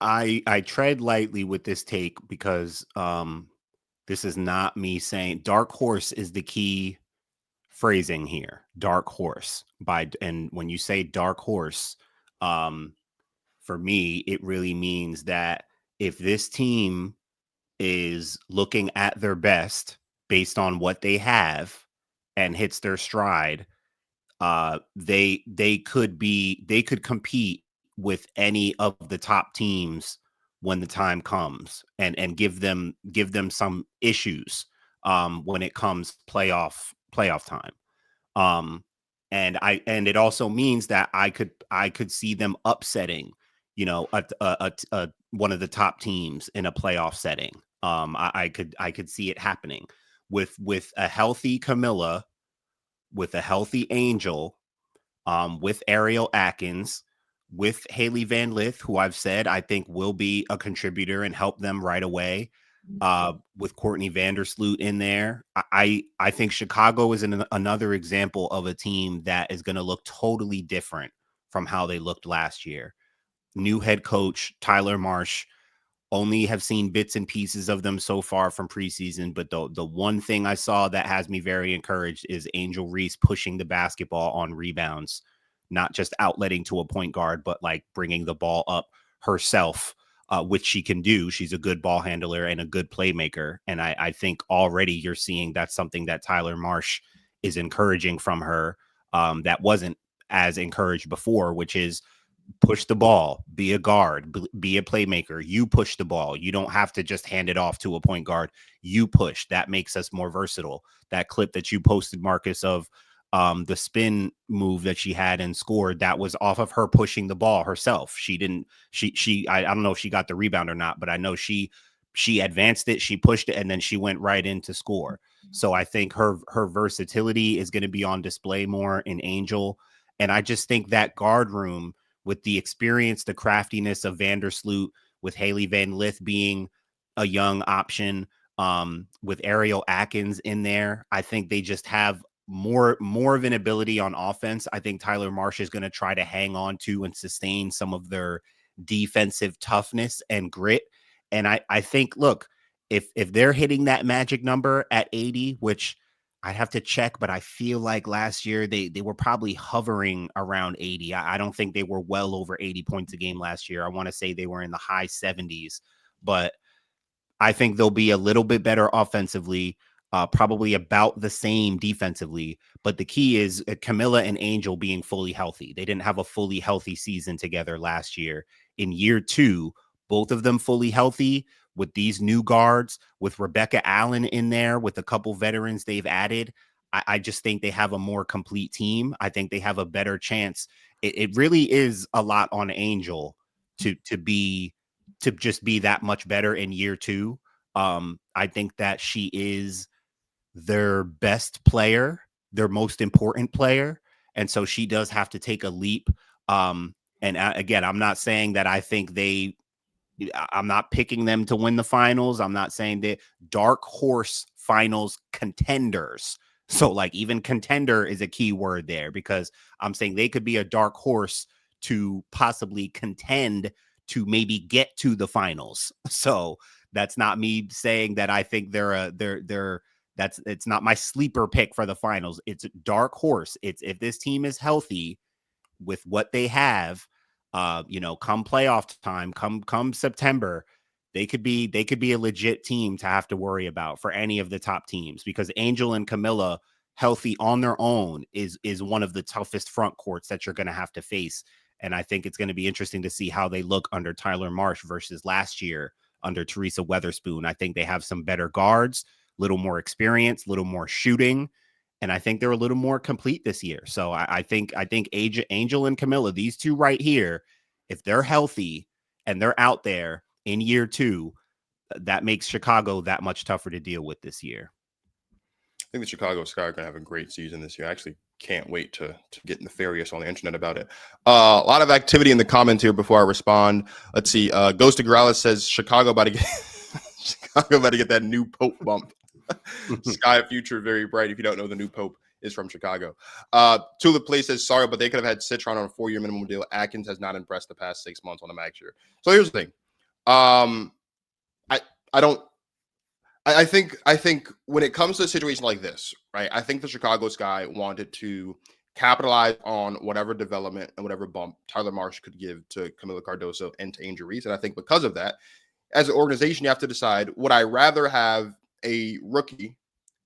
I tread lightly with this take because this is not me saying dark horse is the key phrasing here. Dark horse and when you say dark horse, um, for me, it really means that if this team is looking at their best based on what they have and hits their stride, they could compete with any of the top teams when the time comes, and give them some issues when it comes playoff time. Um, and it also means that I could see them upsetting, one of the top teams in a playoff setting. I could see it happening with a healthy Kamilla, with a healthy Angel, with Ariel Atkins, with Hailey Van Lith, who I've said I think will be a contributor and help them right away. With Courtney Vandersloot in there, I think Chicago is another example of a team that is going to look totally different from how they looked last year. New head coach Tyler Marsh. Only have seen bits and pieces of them so far from preseason, but the one thing I saw that has me very encouraged is Angel Reese pushing the basketball on rebounds, not just outletting to a point guard, but like bringing the ball up herself, which she can do. She's a good ball handler and a good playmaker, and I think already you're seeing that's something that Tyler Marsh is encouraging from her, that wasn't as encouraged before, which is push the ball, be a guard, be a playmaker. You push the ball. You don't have to just hand it off to a point guard. You push. That makes us more versatile. That clip that you posted, Marcus, of the spin move that she had and scored, that was off of her pushing the ball herself. I don't know if she got the rebound or not, but I know she advanced it, she pushed it, and then she went right in to score. So I think her versatility is going to be on display more in Angel. And I just think that guard room, with the experience, the craftiness of Vandersloot, with Hailey Van Lith being a young option, with Ariel Atkins in there, I think they just have more of an ability on offense. I think Tyler Marsh is going to try to hang on to and sustain some of their defensive toughness and grit. And I think, look, if they're hitting that magic number at 80, which I'd have to check, but I feel like last year they were probably hovering around 80. I don't think they were well over 80 points a game last year. I want to say they were in the high 70s, but I think they'll be a little bit better offensively, probably about the same defensively. But the key is Kamilla and Angel being fully healthy. They didn't have a fully healthy season together last year. In year two, both of them fully healthy, with these new guards, with Rebecca Allen in there, with a couple veterans they've added. I just think they have a more complete team. I think they have a better chance. It really is a lot on Angel to just be that much better in year two. I think that she is their best player, their most important player. And so she does have to take a leap. And again, I'm not saying that I'm not picking them to win the finals. I'm not saying that dark horse finals contenders. So like even contender is a key word there, because I'm saying they could be a dark horse to possibly contend to maybe get to the finals. So that's not me saying that I think it's not my sleeper pick for the finals. It's a dark horse. It's if this team is healthy with what they have, come playoff time, come September, they could be a legit team to have to worry about for any of the top teams, because Angel and Kamilla healthy on their own is one of the toughest front courts that you're going to have to face. And I think it's going to be interesting to see how they look under Tyler Marsh versus last year under Teresa Weatherspoon. I think they have some better guards, little more experience, little more shooting. And I think they're a little more complete this year. So I think Angel and Kamilla, these two right here, if they're healthy and they're out there in year two, that makes Chicago that much tougher to deal with this year. I think the Chicago Sky are going to have a great season this year. I actually can't wait to get nefarious on the internet about it. A lot of activity in the comments here before I respond. Let's see. Ghost of Growlis says Chicago about to get that new Pope bump. Sky future very bright. If you don't know, the new Pope is from Chicago. Tulip Place says, sorry, but they could have had Citron on a 4-year minimum deal. Atkins has not impressed the past 6 months on a max year. So here's the thing. I I don't. I think when it comes to a situation like this, right? I think the Chicago Sky wanted to capitalize on whatever development and whatever bump Tyler Marsh could give to Kamilla Cardoso and to Angel Reese. And I think because of that, as an organization, you have to decide, would I rather have a rookie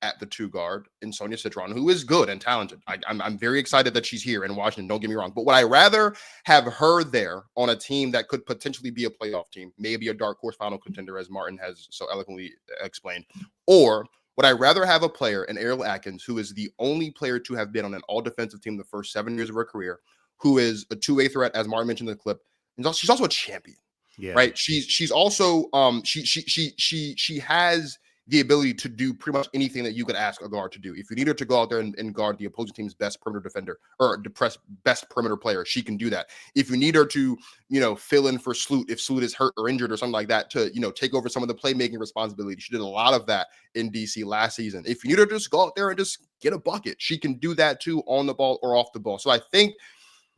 at the 2 guard in Sonia Citron, who is good and talented? I'm very excited that she's here in Washington, don't get me wrong. But would I rather have her there on a team that could potentially be a playoff team, maybe a dark horse final contender, as Martin has so eloquently explained? Or would I rather have a player in Ariel Atkins, who is the only player to have been on an all-defensive team the first 7 years of her career, who is a two-way threat, as Martin mentioned in the clip, and she's also a champion. Yeah. Right. She's also she has the ability to do pretty much anything that you could ask a guard to do. If you need her to go out there and guard the opposing team's best perimeter defender or best perimeter player, she can do that. If you need her to, fill in for Sloot, if Sloot is hurt or injured or something like that, to, take over some of the playmaking responsibility. She did a lot of that in DC last season. If you need her to just go out there and just get a bucket, she can do that too, on the ball or off the ball. So I think,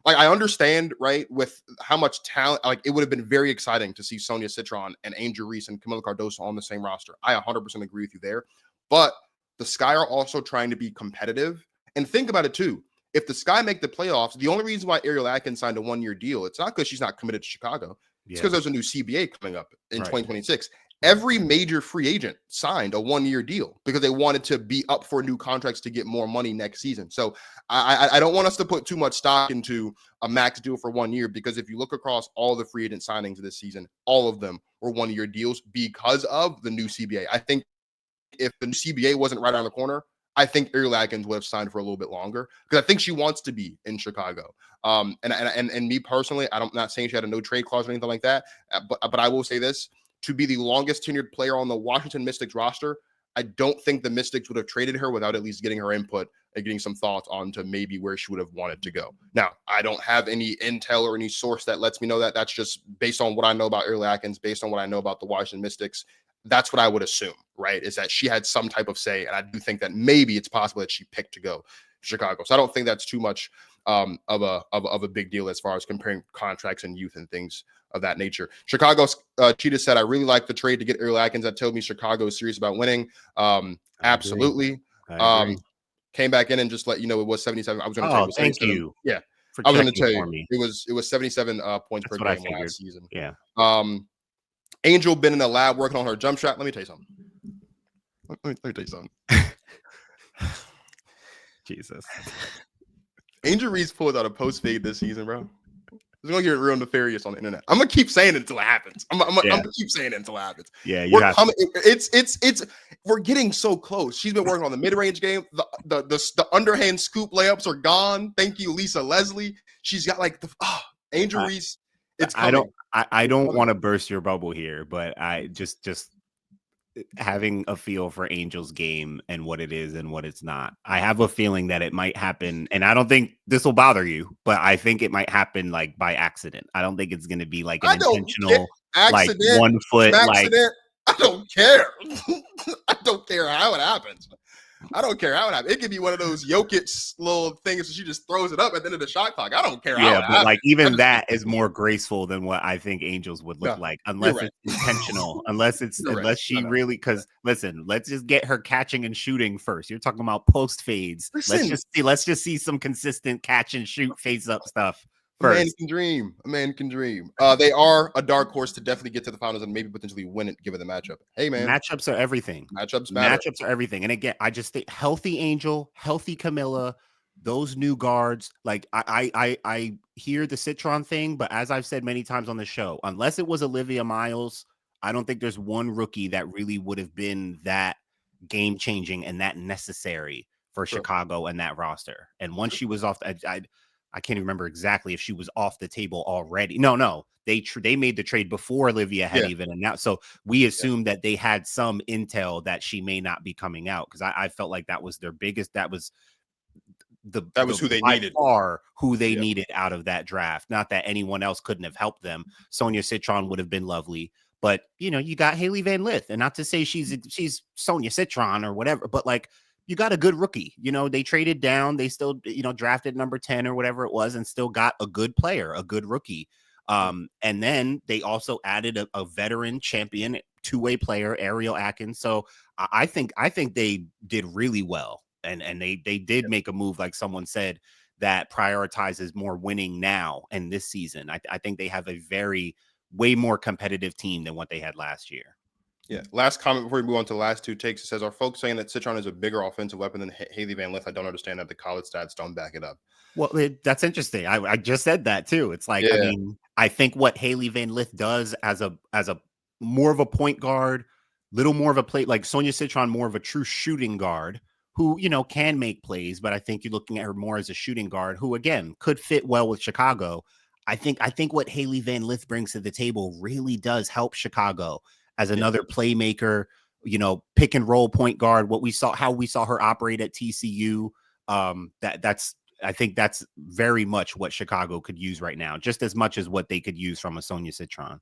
I understand, right, with how much talent, it would have been very exciting to see Sonia Citron and Angel Reese and Kamilla Cardoso on the same roster. I 100% agree with you there. But the Sky are also trying to be competitive. And think about it, too. If the Sky make the playoffs, the only reason why Ariel Atkins signed a 1-year deal, it's not because she's not committed to Chicago. It's because there's a new CBA coming up in 2026. Every major free agent signed a 1-year deal because they wanted to be up for new contracts to get more money next season. So I don't want us to put too much stock into a max deal for 1 year, because if you look across all the free agent signings this season, all of them were 1-year deals because of the new CBA. I think if the new CBA wasn't right around the corner, I think Ariel Atkins would have signed for a little bit longer, because I think she wants to be in Chicago. And me personally, I'm not saying she had a no trade clause or anything like that, but I will say this. To be the longest tenured player on the Washington Mystics roster, I don't think the Mystics would have traded her without at least getting her input and getting some thoughts on to maybe where she would have wanted to go. Now, I don't have any intel or any source that lets me know that. That's just based on what I know about Ariel Atkins, based on what I know about the Washington Mystics. That's what I would assume, right, is that she had some type of say. And I do think that maybe it's possible that she picked to go to Chicago. So I don't think that's too much of a big deal as far as comparing contracts and youth and things of that nature. Chicago Cheetah said, I really like the trade to get Ariel Atkins. That told me Chicago is serious about winning. Absolutely. Came back in and just let you know it was 77. I was going to tell you. Thank you. Yeah. For I was going to tell you me. it was 77 points per game last season. Yeah. Angel been in the lab working on her jump shot. Let me tell you something. Let me tell you something. Jesus. Angel Reese pulled out a post fade this season, bro. It's gonna get real nefarious on the internet. I'm gonna keep saying it until it happens. I'm gonna keep saying it until it happens. Yeah, we're getting so close. She's been working on the mid-range game. The underhand scoop layups are gone. Thank you, Lisa Leslie. She's got Angel Reese. It's coming. I don't want to burst your bubble here, but I just having a feel for Angel's game and what it is and what it's not. I have a feeling that it might happen, and I don't think this will bother you, but I think it might happen by accident. I don't think it's going to be an intentional accident, 1 foot accident. I don't care. I don't care how it happens. I don't care how it happens. It could be one of those Jokic little things that she just throws it up at the end of the shot clock. I don't care how it happens. Even that is more graceful than what I think Angels would look like, unless it's intentional, unless she really, because listen, let's just get her catching and shooting first. You're talking about post fades. Let's just see some consistent catch and shoot face up stuff. First. A man can dream. They are a dark horse to definitely get to the finals and maybe potentially win it, given the matchup. Hey, man. Matchups are everything. Matchups matter. Matchups are everything. And again, I just think healthy Angel, healthy Kamilla, those new guards. I hear the Citron thing, but as I've said many times on the show, unless it was Olivia Miles, I don't think there's one rookie that really would have been that game-changing and that necessary for Chicago and that roster. And once she was off, I can't even remember exactly if she was off the table already. No, they made the trade before Olivia had even announced. So we assumed that they had some intel that she may not be coming out, because I felt like that was their biggest. That was who they needed. Who they needed out of that draft. Not that anyone else couldn't have helped them. Sonia Citron would have been lovely, but you got Hailey Van Lith, and not to say she's Sonia Citron or whatever, but you got a good rookie. They traded down. They still, drafted number 10 or whatever it was, and still got a good player, a good rookie. And then they also added a veteran champion two-way player, Ariel Atkins. So I think they did really well. And they did make a move, like someone said, that prioritizes more winning now and this season. I think they have a way more competitive team than what they had last year. Yeah. Last comment before we move on to the last two takes. It says, are folks saying that Citron is a bigger offensive weapon than Hailey Van Lith? I don't understand that. The college stats don't back it up. Well, that's interesting. I just said that too. It's like, I mean, I think what Hailey Van Lith does as a more of a point guard, little more of a play, like Sonia Citron, more of a true shooting guard who, can make plays. But I think you're looking at her more as a shooting guard who, again, could fit well with Chicago. I think what Hailey Van Lith brings to the table really does help Chicago as another playmaker, pick and roll point guard. How we saw her operate at TCU. I think that's very much what Chicago could use right now, just as much as what they could use from a Sonia Citron.